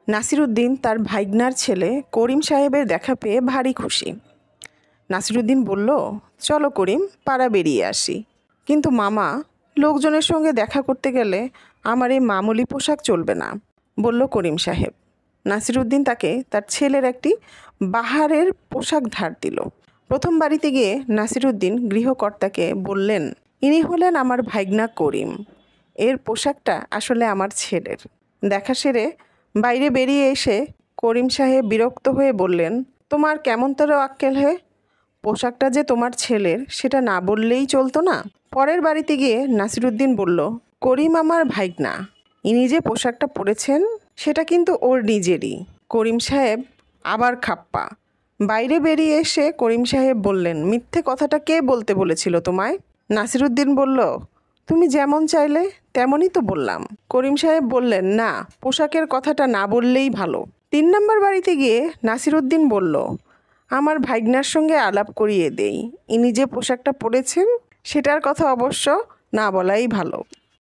নাসিরুদ্দিন তার ভাইগনার ছেলে করিম সাহেবের দেখা পেয়ে ভারী খুশি। নাসিরুদ্দিন বলল, চলো করিম, পাড়া বেরিয়ে আসি। কিন্তু মামা, লোকজনের সঙ্গে দেখা করতে গেলে আমার এই মামুলি পোশাক চলবে না, বলল করিম সাহেব। নাসিরুদ্দিন তাকে তার ছেলের একটি বাহারের পোশাক ধার দিল। প্রথম বাড়িতে গিয়ে নাসিরুদ্দিন গৃহকর্তাকে বললেন, ইনি হলেন আমার ভাইগনা করিম। এর পোশাকটা আসলে আমার ছেলের। দেখা সেরে বাইরে বেরিয়ে এসে করিম সাহেব বিরক্ত হয়ে বললেন, তোমার কেমন তারও আক্কেল হে? পোশাকটা যে তোমার ছেলের সেটা না বললেই চলতো না? পরের বাড়িতে গিয়ে নাসিরুদ্দিন বলল, করিম আমার ভাইগনা, ইনি যে পোশাকটা পরেছেন সেটা কিন্তু ওর নিজেরই। করিম সাহেব আবার খাপ্পা। বাইরে বেরিয়ে এসে করিম সাহেব বললেন, মিথ্যে কথাটা কে বলতে বলেছিল তোমায়? নাসিরুদ্দিন বলল, তুমি যেমন চাইলে তেমনই তো বললাম। করিম সাহেব বললেন, না, পোশাকের কথাটা না বললেই ভালো। 3 নম্বর বাড়িতে গিয়ে নাসিরুদ্দিন বলল, আমার ভাইগনার সঙ্গে আলাপ করিয়ে দেই, ইনি যে পোশাকটা পরেছেন সেটার কথা অবশ্য না বলাই ভালো।